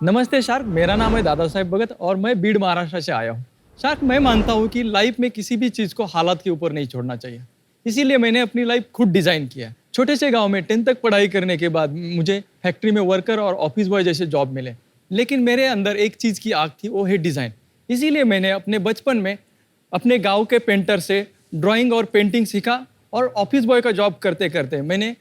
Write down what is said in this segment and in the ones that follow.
नमस्ते शार्क, मेरा नाम है दादा साहेब भगत और मैं बीड़ महाराष्ट्र से आया हूँ। शार्क, मैं मानता हूँ कि लाइफ में किसी भी चीज़ को हालात के ऊपर नहीं छोड़ना चाहिए। इसीलिए मैंने अपनी लाइफ खुद डिज़ाइन किया। छोटे से गांव में 10th तक पढ़ाई करने के बाद मुझे फैक्ट्री में वर्कर और ऑफिस बॉय जैसे जॉब मिले, लेकिन मेरे अंदर एक चीज़ की आग थी, वो है डिज़ाइन। इसीलिए मैंने अपने बचपन में अपने गाँव के पेंटर से ड्राइंग और पेंटिंग सीखा और ऑफिस बॉय का जॉब करते करते मैंने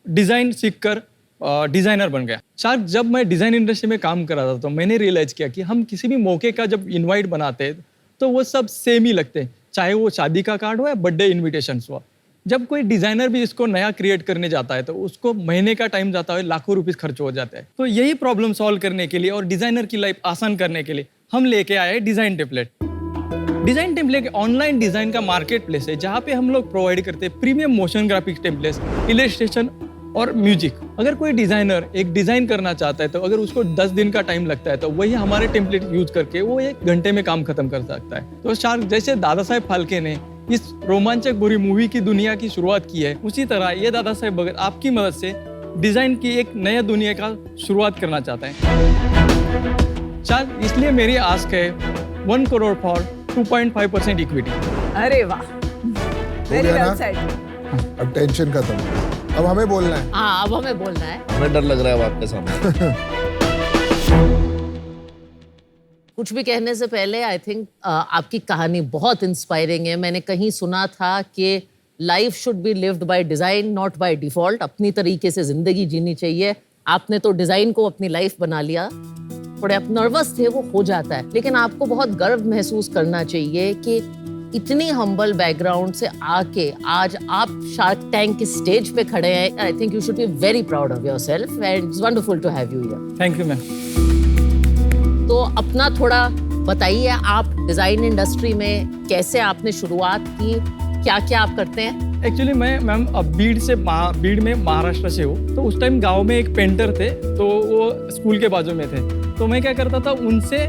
डिज़ाइन सीख कर डिज़ाइनर बन गया। शार्क, जब मैं डिज़ाइन इंडस्ट्री में काम कर रहा था तो मैंने रियलाइज़ किया कि हम किसी भी मौके का जब इनवाइट बनाते हैं तो वो सब सेम ही लगते हैं, चाहे वो शादी का कार्ड हो या बर्थडे इनविटेशन हो। जब कोई डिज़ाइनर भी इसको नया क्रिएट करने जाता है तो उसको महीने का टाइम जाता है, लाखों रुपये खर्च हो जाता है। तो यही प्रॉब्लम सॉल्व करने के लिए और डिज़ाइनर की लाइफ आसान करने के लिए हम लेके आए design template. Design template online design का मार्केट प्लेस है जहाँ पे हम लोग प्रोवाइड करते हैं premium motion graphics templates, illustration और म्यूजिक। अगर कोई डिज़ाइनर एक डिज़ाइन करना चाहता है तो अगर उसको 10 दिन का टाइम लगता है तो वही हमारे टेम्पलेट यूज करके वो 1 घंटे में काम खत्म कर सकता है। तो शार्क, जैसे दादा साहेब फाल्के ने इस रोमांचक बुरी मूवी की दुनिया की शुरुआत की है, उसी तरह ये दादा साहेब भगत आपकी मदद से डिज़ाइन की एक नया दुनिया का शुरुआत करना चाहता है। शार्क, इसलिए मेरी आस्क है 1 करोड़ फॉर 2.5% इक्विटी। अरे वाह, वेरी वेल सेड। अब टेंशन खत्म, अब हमें बोलना है। हाँ, अब हमें बोलना है। हमें डर लग रहा है अब आपके सामने। कुछ भी कहने से पहले आई थिंक आपकी कहानी बहुत इंस्पायरिंग है। मैंने कहीं सुना था कि life should be lived by design, not by default. अपनी तरीके से जिंदगी जीनी चाहिए। आपने तो डिजाइन को अपनी लाइफ बना लिया। थोड़े आप नर्वस थे, वो हो जाता है, लेकिन आपको बहुत गर्व महसूस करना चाहिए कि इतनी हम्बल बैकग्राउंड से आके आज आप शार्क टैंक के स्टेज पे खड़े हैं। I think you should be very proud of yourself and it's wonderful to have you here. Thank you ma'am. तो अपना थोड़ा बताइए, आप डिजाइन इंडस्ट्री में कैसे आपने शुरुआत की, क्या क्या आप करते हैं? एक्चुअली मैं मैम बीड़ में महाराष्ट्र से हूँ। तो उस टाइम गांव में एक पेंटर थे, तो वो स्कूल के बाजू में थे। तो मैं क्या करता था, उनसे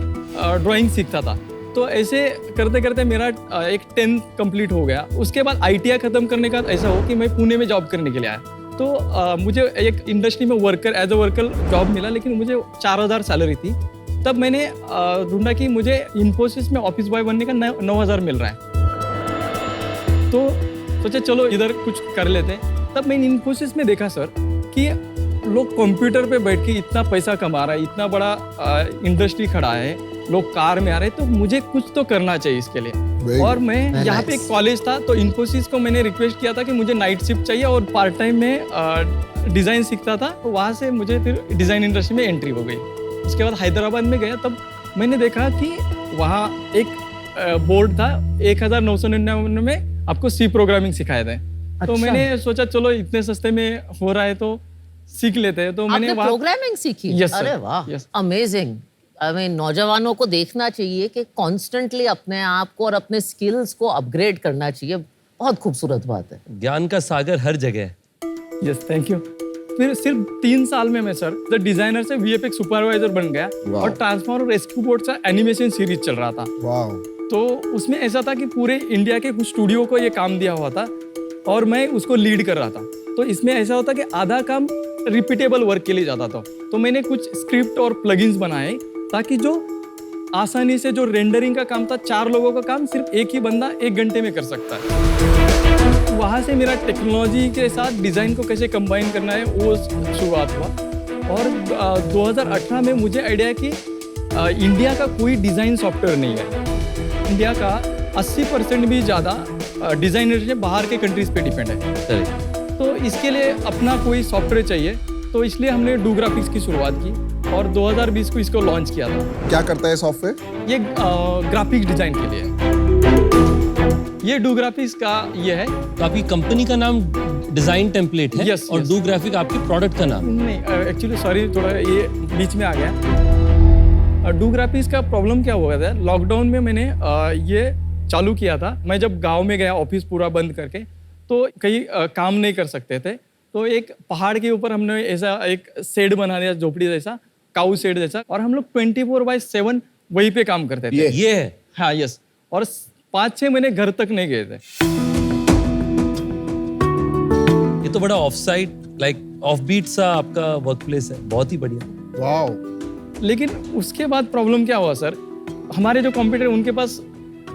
ड्राइंग सीखता था। तो ऐसे करते करते मेरा एक 10th कंप्लीट हो गया। उसके बाद ITI ख़त्म करने का ऐसा हो कि मैं पुणे में जॉब करने के लिए आया। तो मुझे एक इंडस्ट्री में एज अ वर्कर जॉब मिला, लेकिन मुझे 4000 सैलरी थी। तब मैंने ढूंढा कि मुझे इन्फोसिस में ऑफिस बॉय बनने का 9000 मिल रहा है। तो सोचा चलो इधर कुछ कर लेते हैं। तब मैंने इन्फोसिस में देखा सर कि लोग कंप्यूटर पे बैठ के इतना पैसा कमा रहा है, इतना बड़ा इंडस्ट्री खड़ा है, लोग कार में आ रहे हैं, तो मुझे कुछ तो करना चाहिए इसके लिए। और मैं यहाँ पे एक कॉलेज था, तो इन्फोसिस को मैंने रिक्वेस्ट किया था कि मुझे नाइट शिफ्ट चाहिए और पार्ट टाइम में डिज़ाइन सीखता था। तो वहाँ से मुझे फिर डिज़ाइन इंडस्ट्री में एंट्री हो गई। उसके बाद हैदराबाद में गया, तब मैंने देखा कि वहाँ एक बोर्ड था, 1999 में आपको C प्रोग्रामिंग सिखाए थे। तो मैंने सोचा चलो इतने सस्ते में हो रहा है तो सीख लेते हैं। तो मैंने प्रोग्रामिंग सीखी? Yes, sir. अरे वाह, अमेजिंग। आई मीन नौजवानों को देखना चाहिए कि कॉन्स्टेंटली अपने आप को और अपने स्किल्स को अपग्रेड करना चाहिए। बहुत खूबसूरत बात है। ज्ञान का सागर हर जगह है। Yes, thank you. फिर सिर्फ 3 साल में मैं सर द डिजाइनर से VFX सुपरवाइजर बन गया और ट्रांसफॉर्मर और रेस्क्यू बोर्ड का एनिमेशन सीरीज चल रहा था। तो उसमें ऐसा था कि पूरे इंडिया के कुछ स्टूडियो को ये काम दिया हुआ था और मैं उसको लीड कर रहा था। तो इसमें ऐसा होता कि आधा काम रिपीटेबल वर्क के लिए जाता था। तो मैंने कुछ स्क्रिप्ट और प्लगइन्स बनाए ताकि जो आसानी से जो रेंडरिंग का काम था, 4 लोगों का काम सिर्फ एक ही बंदा 1 घंटे में कर सकता है। वहाँ से मेरा टेक्नोलॉजी के साथ डिज़ाइन को कैसे कंबाइन करना है वो शुरुआत हुआ। और 2018 में मुझे आइडिया कि इंडिया का कोई डिज़ाइन सॉफ्टवेयर नहीं है। इंडिया का 80% भी ज़्यादा डिज़ाइनर बाहर के कंट्रीज़ पे डिपेंड है। तो इसके लिए अपना कोई सॉफ्टवेयर चाहिए, तो इसलिए हमने डू ग्राफिक्स की शुरुआत की और 2020 को इसको लॉन्च किया था। क्या करता है सॉफ्टवेयर? ये ग्राफिक्स डिजाइन के लिए है। ये डू ग्राफिक्स का ये है। तो आपकी कंपनी का नाम डिजाइन टेम्पलेट है? Yes, और yes. डू ग्राफिक आपकी प्रोडक्ट का नाम? नहीं, एक्चुअली सॉरी, थोड़ा ये बीच में आ गया। डू ग्राफिक्स का प्रॉब्लम क्या हुआ था, लॉकडाउन में मैंने ये चालू किया था। मैं जब गांव में गया, ऑफिस पूरा बंद करके, तो कहीं काम नहीं कर सकते थे। तो एक पहाड़ के ऊपर हमने ऐसा एक शेड बना दिया, झोपड़ी जैसा, काऊ शेड जैसा, और हम लोग 24/7 वहीं पे काम करते थे। ये है? हाँ, यस। और 5-6 महीने घर तक नहीं गए थे। ये तो बड़ा off site, like offbeat सा आपका वर्क प्लेस है। बहुत ही बढ़िया। वाओ। लेकिन उसके बाद प्रॉब्लम क्या हुआ सर, हमारे जो कॉम्पिटिटर उनके पास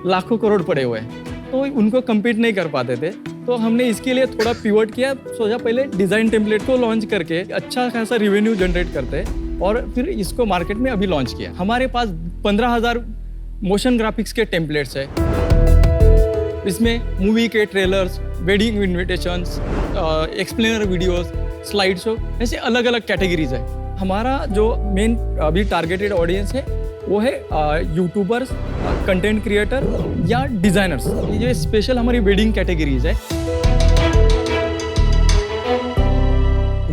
लाखों करोड़ पड़े हुए हैं, तो उनको कम्पीट नहीं कर पाते थे। तो हमने इसके लिए थोड़ा पिवट किया, सोचा पहले डिज़ाइन टेम्पलेट को लॉन्च करके अच्छा खासा रिवेन्यू जनरेट करते और फिर इसको मार्केट में अभी लॉन्च किया। हमारे पास 15,000 मोशन ग्राफिक्स के टेम्पलेट्स है। इसमें मूवी के trailers, wedding invitations, explainer videos, slide show, ऐसे अलग अलग कैटेगरीज है। हमारा जो मेन अभी टारगेटेड ऑडियंस है वो है यूट्यूबर्स, कंटेंट क्रिएटर या डिजाइनर्स। ये स्पेशल हमारी वेडिंग कैटेगरीज है।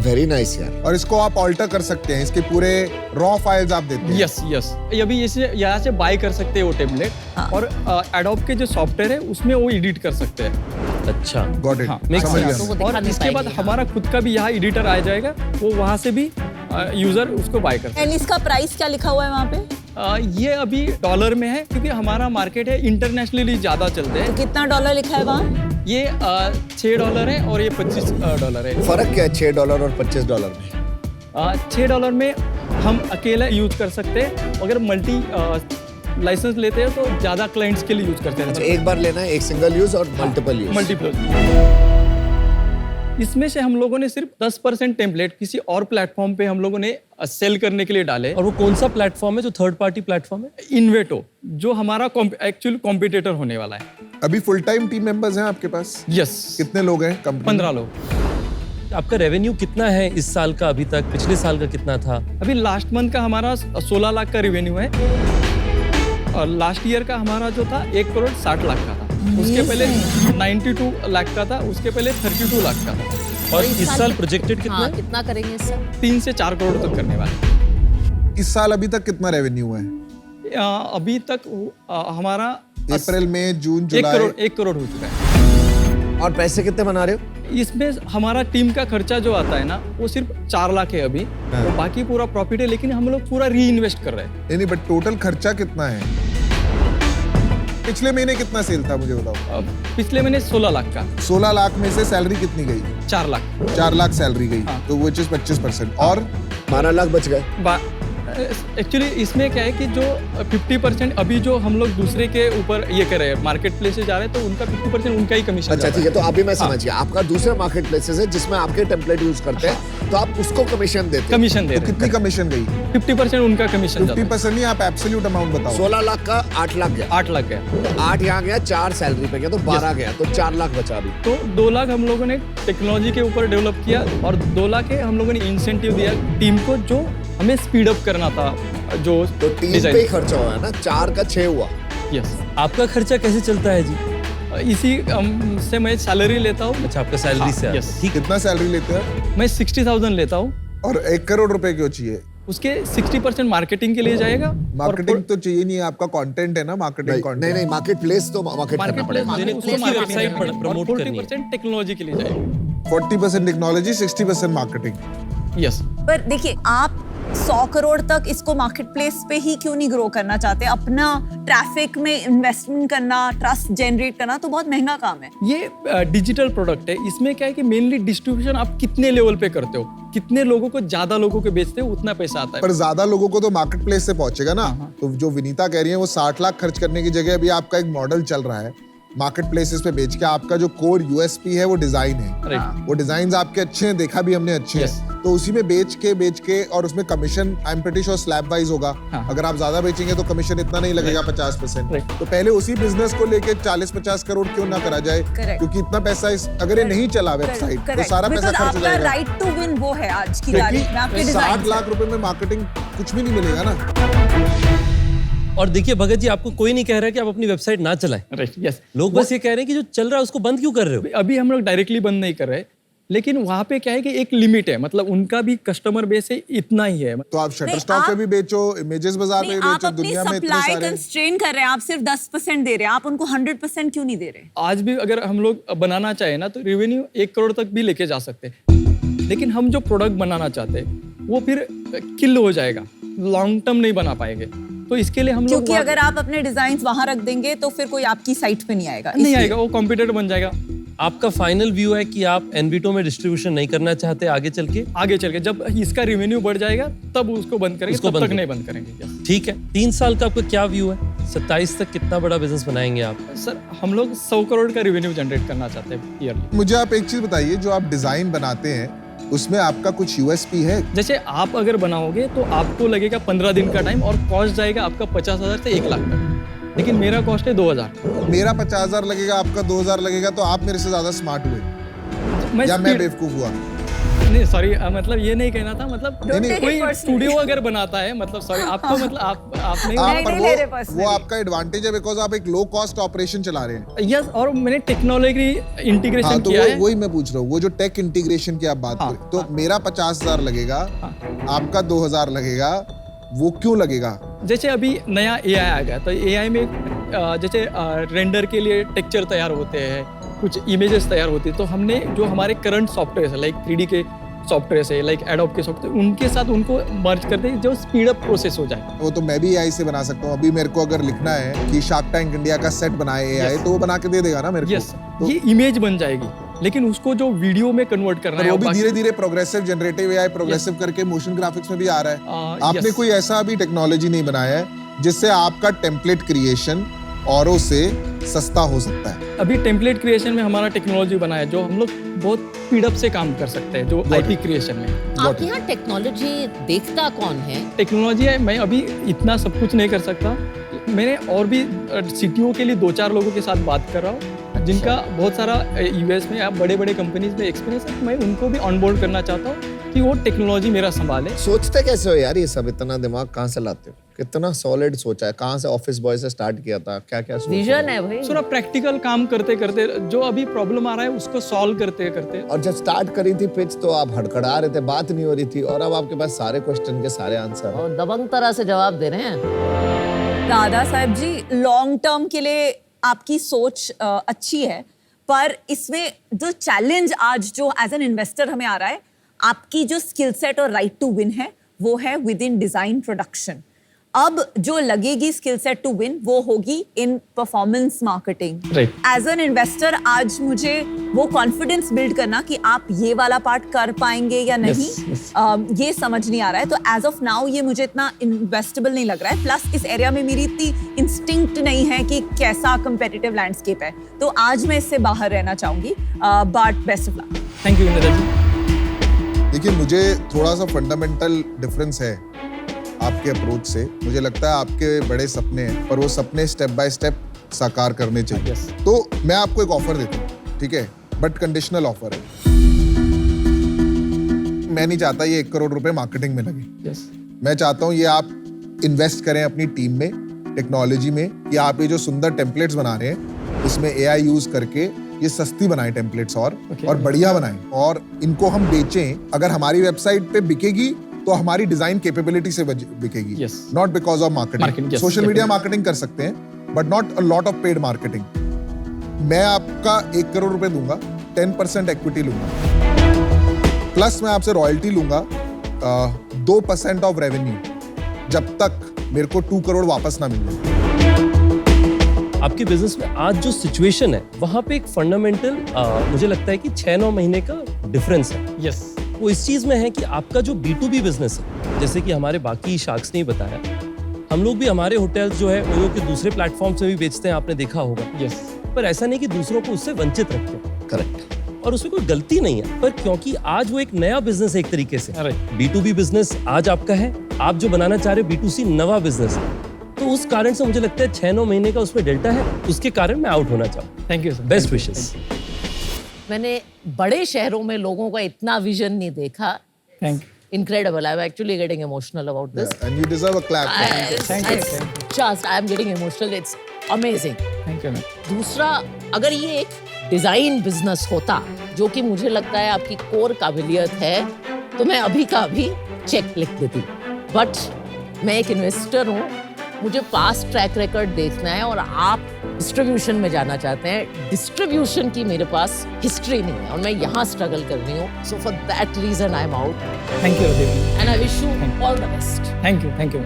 वेरी नाइस यार। और इसको आप ऑल्टर कर सकते हैं, इसके पूरे रॉ फाइल्स आप देते हैं। यस अभी इसे यहाँ से बाय कर सकते हैं वो टेम्पलेट, और एडोब के जो सॉफ्टवेयर है उसमें वो एडिट कर सकते हैं। अच्छा, गॉट इट, हाँ, Makes समझ sense. गया तो वो मैं। दिखा और नहीं इसके बाद पाएंगे, हाँ। हमारा खुद का भी यहाँ एडिटर आ जाएगा, वो वहाँ से भी यूजर उसको बाय कर सकते एंड इसका प्राइस क्या लिखा हुआ है वहाँ पे? हैं। ये अभी डॉलर में है क्योंकि हमारा मार्केट है इंटरनेशनली ज़्यादा चलते तो हैं। कितना डॉलर लिखा है वहाँ? ये $6 है और ये $25 है। फर्क क्या है $6 और $25 में? $6 में हम अकेला यूज कर सकते हैं, अगर मल्टी लाइसेंस लेते हैं तो ज़्यादा क्लाइंट्स के लिए यूज करते अच्छा, हैं। एक बार लेना है, एक सिंगल यूज और मल्टीपल यूज। मल्टीपल। इसमें से हम लोगों ने सिर्फ 10% टेम्पलेट किसी और प्लेटफॉर्म पे हम लोगों ने सेल करने के लिए डाले। और वो कौन सा प्लेटफॉर्म है जो थर्ड पार्टी प्लेटफॉर्म है? इन्वेटो, जो हमारा एक्चुअल कॉम्पिटिटर होने वाला है। अभी फुल टाइम टीम मेंबर्स हैं आपके पास? यस, कितने लोग हैं कंपनी? 15 लोग। आपका रेवेन्यू कितना है इस साल का अभी तक? पिछले साल का कितना था? अभी लास्ट मंथ का हमारा 16 लाख का रेवेन्यू है, और लास्ट ईयर का हमारा जो था 1,60,00,000 का था। उसके पहले 92 लाख का था, उसके पहले 32 लाख का था। और इस साल प्रोजेक्टेड कितना हाँ, है? कितना करेंगे इस साल? 3 से 4 करोड़ तक करने वाले। इस साल अभी तक कितना रेवेन्यू है? अभी तक हमारा अप्रैल, मई, जून, 1 जुलाई? करोड़ हो चुका है। और पैसे कितने बना रहे हो? इसमें हमारा टीम का खर्चा जो आता है ना, वो सिर्फ 4 लाख है अभी, तो बाकी पूरा प्रॉफिट है, लेकिन हम लोग पूरा री इन्वेस्ट कर रहे हैं। नहीं, बट टोटल खर्चा कितना है? पिछले महीने कितना सेल था मुझे बताओ। पिछले महीने 16 लाख का, 16 लाख में से सैलरी कितनी गई? 4 लाख। 4 लाख सैलरी गई, हाँ। तो वो 25%। और 12 लाख बच गए। एक्चुअली इसमें क्या है कि जो 50% अभी जो हम लोग दूसरे के ऊपर ये कर रहे हैं, मार्केट प्लेस से जा रहे हैं, तो उनका 50% उनका ही कमीशन। अच्छा ठीक है, तो अभी मैं समझ गया। आपका दूसरा मार्केट प्लेसेस है जिसमें आपके टेम्पलेट यूज करते हैं, तो आप उसको कमीशन देते हैं। कमीशन दे तो रहे कितनी कमीशन गई? हैं। 50% उनका कमीशन जाता है। 50% नहीं, आप एब्सोल्यूट अमाउंट बताओ। 16 लाख का 8 लाख गया, 8 लाख गया, तो 8 यहाँ गया, 4 सैलरी पे गया, तो 12 गया, तो 4 लाख बचा अभी। तो 2 लाख हम लोगों ने टेक्नोलॉजी के ऊपर डेवलप किया, और 2 लाख हम लोगों ने इंसेंटिव दिया टीम को, जो हमें स्पीड अप करना था। जो तो 3 पे ही खर्चा हुआ है ना, 4 का 6 हुआ। यस, आपका खर्चा कैसे चलता है जी? इसी से मैं सैलरी लेता हूँ। अच्छा, आपका सैलरी से आता है। yes. ठीक है। कितना सैलरी लेते हैं? मैं 60,000 लेता हूँ, और 1 करोड़ रुपए क्यों चाहिए? उसके 60% मार्केटिंग के लिए जाएगा। मार्केटिंग तो चाहिए नहीं, आपका कंटेंट है ना, मार्केटिंग कंटेंट। नहीं, मार्केट प्लेस तो मार्केट करना पड़ेगा। उसकी वेबसाइट प्रमोट करनी है। 40% टेक्नोलॉजी के लिए जाएगा। 40% टेक्नोलॉजी, 60% मार्केटिंग। यस, पर देखिए, आप 100 करोड़ तक इसको मार्केट प्लेस पे ही क्यों नहीं ग्रो करना चाहते? अपना ट्रैफिक में इन्वेस्टमेंट करना, ट्रस्ट जनरेट करना तो बहुत महंगा काम है। ये डिजिटल प्रोडक्ट है। इसमें क्या है कि मेनली डिस्ट्रीब्यूशन आप कितने लेवल पे करते हो, कितने लोगों को, ज्यादा लोगों को बेचते हो, उतना पैसा आता है। पर ज्यादा लोगों को तो मार्केट प्लेस से पहुंचेगा ना। तो जो विनीता कह रही है, वो 60 लाख खर्च करने की जगह अभी आपका एक मॉडल चल रहा है मार्केट प्लेसेस पे बेच के। आपका जो कोर यूएसपी है वो डिजाइन है। राइट। वो डिजाइन आपके अच्छे हैं, देखा भी हमने अच्छे Yes. हैं, तो उसी में बेच के और उसमें commission I am pretty sure slab wise होगा। हाँ। अगर आप ज्यादा बेचेंगे तो कमीशन इतना नहीं लगेगा, 50%। Right. तो पहले उसी बिजनेस को लेके 40-50 करोड़ क्यों ना करा जाए? Correct. क्योंकि इतना पैसा अगर ये नहीं चला वेबसाइट, तो सारा पैसा खर्च हो आपका जाएगा। राइट टू विन वो है आज की तारीख में, आपके 60 डिजाइन लाख रुपए में मार्केटिंग कुछ भी नहीं मिलेगा ना। और देखिए भगत जी, आपको कोई नहीं कह रहा कि आप अपनी वेबसाइट ना चलाएं। Right, yes. लोग बस ये कह रहे हैं कि जो चल रहा है उसको बंद क्यों कर रहे हो? अभी हम लोग डायरेक्टली बंद नहीं कर रहे, लेकिन वहाँ पे क्या है कि एक लिमिट है, मतलब उनका भी कस्टमर बेस है, इतना ही है। तो आप नहीं, शटरस्टॉक पे आप- भी बेचो, इमेजेस बाजार पे नहीं, भी आप बेचो, अपनी दुनिया में इतने सप्लाई सारे। कंस्ट्रेन कर रहे हैं। आप सिर्फ 10% दे रहे हैं, आप उनको 100% क्यों नहीं दे रहे? आज भी अगर हम लोग बनाना चाहे ना, तो रेवेन्यू 1 करोड़ तक भी लेके जा सकते हैं, लेकिन हम जो प्रोडक्ट बनाना चाहते हैं वो फिर किल हो जाएगा, लॉन्ग टर्म नहीं बना पाएंगे। तो इसके लिए हम लोग क्योंकि अगर आप अपने डिजाइन वहां रख देंगे तो फिर कोई आपकी साइट पे नहीं आएगा। नहीं इसलिए। आएगा, वो कॉम्पिटिटर बन जाएगा। आपका फाइनल व्यू है कि आप एनवीटो में डिस्ट्रीब्यूशन नहीं करना चाहते आगे चल के? आगे चल के जब इसका रेवेन्यू बढ़ जाएगा तब उसको बंद करेंगे, उसको तब बंद तक कर- नहीं बंद करेंगे। Yes. ठीक है, 3 साल का आपका क्या व्यू है? 27 तक कितना बड़ा बिजनेस बनाएंगे आप? सर हम लोग 100 करोड़ का रेवेन्यू जनरेट करना चाहते हैं ईयरली। मुझे आप एक चीज बताइए, जो आप डिजाइन बनाते हैं उसमें आपका कुछ यूएसपी है? जैसे आप अगर बनाओगे तो आपको लगेगा 15 दिन का टाइम और कॉस्ट जाएगा आपका 50,000 से 1 लाख तक, लेकिन मेरा कॉस्ट है 2,000। मेरा 50,000 लगेगा, आपका 2,000 लगेगा, तो आप मेरे से ज्यादा स्मार्ट हुए मैं या मैं speed- बेवकूफ हुआ? नहीं सॉरी, मतलब ये नहीं कहना था, मतलब नहीं, नहीं, कोई personally. स्टूडियो अगर बनाता है, मतलब सॉरी आपको मतलब आप नहीं आप नहीं, पर नहीं ले रहे personally. वो आपका एडवांटेज है, बिकॉज आप एक लो कॉस्ट ऑपरेशन चला रहे हैं। यस, और मैंने टेक्नोलॉजी इंटीग्रेशन हाँ, तो किया है। वही मैं पूछ रहा हूँ, वो जो टेक इंटीग्रेशन की आप बात हाँ, करें, तो मेरा 50,000 लगेगा, आपका 2,000 लगेगा, वो क्यों लगेगा? जैसे अभी नया एआई आ गया, तो एआई में जैसे रेंडर के लिए टेक्सचर तैयार होते हैं, कुछ इमेजेस तैयार होती है, तो हमने जो हमारे करंट सॉफ्टवेयर है लाइक 3D के सॉफ्टवेयर है, लाइक एडोब के सॉफ्टवेयर, उनके साथ उनको मर्ज करते हैं जो स्पीड अप प्रोसेस हो जाए। वो तो मैं भी एआई से बना सकता हूँ। अभी मेरे को अगर लिखना है कि शार्क टैंक इंडिया का सेट बनाए एआई, Yes. तो वो बना के दे देगा ना मेरे यस, को। तो ये इमेज बन जाएगी, लेकिन उसको जो वीडियो में कन्वर्ट करना पर है वो भी बाकी- धीरे धीरे प्रोग्रेसिव जनरेटिव एआई प्रोग्रेसिव करके मोशन ग्राफिक्स में भी आ रहा है। आपने yes. कोई ऐसा अभी टेक्नोलॉजी नहीं बनाया है जिससे आपका टेम्पलेट क्रिएशन औरों से सस्ता हो सकता है? अभी टेम्पलेट क्रिएशन में हमारा टेक्नोलॉजी बना है जो हम लोग बहुत स्पीड अप से काम कर सकते हैं, जो आईपी क्रिएशन में आप यहाँ टेक्नोलॉजी देखता कौन है? टेक्नोलॉजी है। मैं अभी इतना सब कुछ नहीं कर सकता, मैंने और भी सीटीओ के लिए 2-4 लोगों के साथ बात कर रहा हूँ जिनका बहुत सारा यूएस में या बड़े बड़े कंपनीज में एक्सपीरियंस है। मैं उनको भी ऑनबोर्ड करना चाहता हूँ कि वो टेक्नोलॉजी मेरा संभाले। सोचते कैसे हो यार ये सब? इतना दिमाग कहाँ से लाते हो? कितना सॉलिड सोचा है? कहाँ से ऑफिस बॉय से स्टार्ट किया था? क्या क्या सोचा? विजन है भाई। थोड़ा प्रैक्टिकल काम करते करते जो अभी प्रॉब्लम आ रहा है उसको सॉल्व करते करते और जब स्टार्ट करी थी पिच तो आप हड़खड़ा रहे थे, बात नहीं हो रही थी, और अब आपके पास सारे क्वेश्चन के सारे आंसर। और दबंग तरह से जवाब दे रहे हैं। दादा साहब जी, लॉन्ग टर्म के लिए आपकी सोच अच्छी है, पर इसमें जो चैलेंज आज जो एज एन इन्वेस्टर हमें आ रहा है, आपकी जो स्किल सेट और राइट टू विन है वो है विद इन डिजाइन प्रोडक्शन। अब जो लगेगी स्किल सेट टू विन वो होगी in performance marketing. Right. As an investor आज मुझे वो कॉन्फिडेंस बिल्ड करना कि आप ये वाला पार्ट कर पाएंगे या नहीं, ये समझ नहीं आ रहा है। तो एज ऑफ नाउ ये मुझे इतना इन्वेस्टेबल नहीं लग रहा है। प्लस इस एरिया में मेरी इतनी इंस्टिंक्ट नहीं है कि कैसा कंपेटिटिव लैंडस्केप है, तो आज मैं इससे बाहर रहना चाहूंगी। But best of luck. Thank you Indira ji. देखिए, मुझे थोड़ा सा फंडामेंटल डिफरेंस है आपके अप्रोच से। मुझे लगता है आपके बड़े सपने हैं, पर वो सपने स्टेप बाय स्टेप साकार करने चाहिए। Yes. तो मैं आपको एक ऑफर देता हूँ, ठीक है, बट कंडीशनल ऑफर है। मैं नहीं चाहता ये 1 करोड़ रुपए मार्केटिंग में लगे। यस, मैं चाहता हूँ ये आप इन्वेस्ट करें अपनी टीम में, टेक्नोलॉजी में, कि आप ये जो सुंदर टेम्पलेट्स बना रहे हैं इसमें एआई यूज करके ये सस्ती बनाएं टेम्पलेट्स और बढ़िया बनाएं, और इनको हम बेचें। अगर हमारी वेबसाइट पे बिकेगी तो हमारी डिजाइन कैपेबिलिटी से बिकेगी, Yes. Not because of marketing. Marketing, yes, social media definitely. Marketing कर सकते हैं, but not a lot of paid marketing. मैं आपका 1 करोड़ रुपए दूंगा, 10% इक्विटी लूंगा, प्लस मैं आपसे रॉयल्टी लूंगा 2% ऑफ रेवेन्यू, जब तक मेरे को 2 करोड़ वापस ना मिल जाए। आपके बिजनेस में आज जो सिचुएशन है वहां पे एक फंडामेंटल मुझे लगता है कि 6-9 महीने का डिफरेंस है। यस, वो इस चीज में है कि आपका जो B2B बिजनेस है, जैसे कि हमारे बाकी शार्क्स ने बताया, हम लोग भी हमारे होटल्स जो है ओयो के दूसरे प्लेटफॉर्म्स में भी बेचते हैं, आपने देखा होगा। यस, पर ऐसा नहीं कि दूसरों को उससे वंचित रखते हैं, करेक्ट। और उसमें कोई गलती नहीं है, पर क्योंकि आज वो एक नया बिजनेस है एक तरीके से। Right. B2B बिजनेस आज आपका है, आप जो बनाना चाह रहे हो B2C नवा बिजनेस है, तो उस कारण से मुझे लगता है 6-9 महीने का उसमें डेल्टा है, उसके कारण मैं आउट होना चाहूँ। Thank you sir. Best wishes. मैंने बड़े शहरों में लोगों का इतना विजन नहीं देखा। Thank you. Incredible. I'm actually getting emotional about this. And you deserve a clap. Thank you. I'm getting emotional. It's amazing. Thank you ma'am. दूसरा, अगर ये एक डिजाइन बिजनेस होता, जो कि मुझे लगता है आपकी कोर काबिलियत है, तो मैं अभी का अभी चेक लिख देती। बट मैं एक इन्वेस्टर हूँ, मुझे पास्ट ट्रैक रिकॉर्ड देखना है, और आप डिस्ट्रीब्यूशन में जाना चाहते हैं। डिस्ट्रीब्यूशन की मेरे पास हिस्ट्री नहीं है और मैं यहाँ स्ट्रगल कर रही हूँ। So for that reason I am out thank you Radeep. And I wish you all the best. Thank you.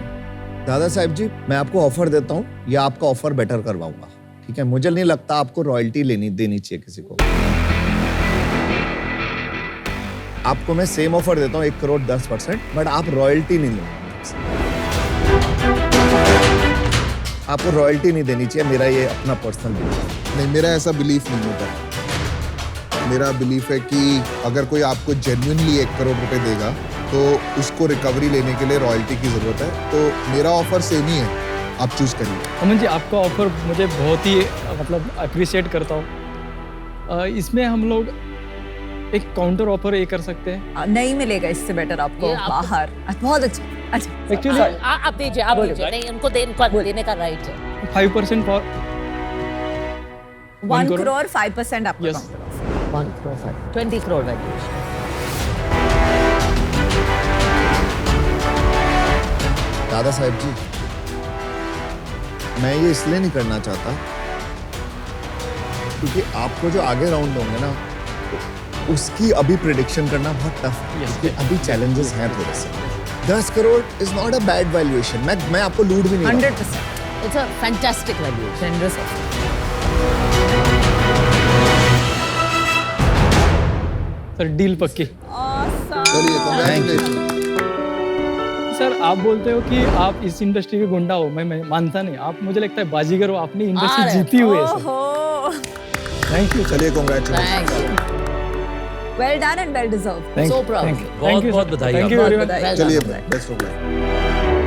Dada Saheb जी, मैं आपको ऑफर देता हूँ, या आपका ऑफर बेटर करवाऊंगा, ठीक है? मुझे नहीं लगता आपको रॉयल्टी देनी चाहिए किसी को। आपको मैं सेम ऑफर देता हूँ 1 करोड़ 10%, बट आप रॉयल्टी नहीं लोगे। आपको रॉयल्टी नहीं देनी चाहिए, मेरा ये अपना पर्सनल बिलीफ। नहीं, मेरा ऐसा बिलीफ नहीं होता। मेरा बिलीफ है कि अगर कोई आपको जेन्युइनली 1 करोड़ रुपए देगा तो उसको रिकवरी लेने के लिए रॉयल्टी की जरूरत है। तो मेरा ऑफर सेम ही है, आप चूज करिए। अमन जी, आपका ऑफर मुझे बहुत ही मतलब अप्रिशिएट करता हूँ। इसमें हम लोग एक काउंटर ऑफर ये कर सकते हैं। नहीं मिलेगा इससे बेटर आपको ये आपको- बाहर। बहुत अच्छा। अच्छा एक्चुअली आप दीजिए, आप दीजिए। नहीं, उनको देने का राइट है। 5% फॉर 1 करोड़? करोड़ 5% आपको Yes. counter offer। 1 crore, 20 crore valuation. दादा साहब जी, मैं ये इसलिए नहीं करना चाहता क्योंकि आपको जो आगे राउंड होंगे ना, उसकी अभी प्रिडिक्शन करना बहुत टफ है। Yes. क्योंकि अभी चैलेंजेस हैं थोड़े से। 10 crore is not a bad valuation. मैं आपको लूट भी नहीं रहा। 100%। It's a fantastic valuation. Generous offer। Sir deal पक्की। Awesome। चलिए, congratulations। सर आप बोलते हो कि आप इस इंडस्ट्री के गुंडा हो, मैं मानता नहीं। आप मुझे लगता है बाजीगर हो, आपने इंडस्ट्री अरे, जीती हुई है सर। ओहो। Thank you sir. चलिए, congratulations। Thank you. Well done and well deserved। Thank So you, proud. thank you, बहुत thank you, बहुत sir. बधाई Thank you आपको। very much. Well चलिए, done. Best of luck.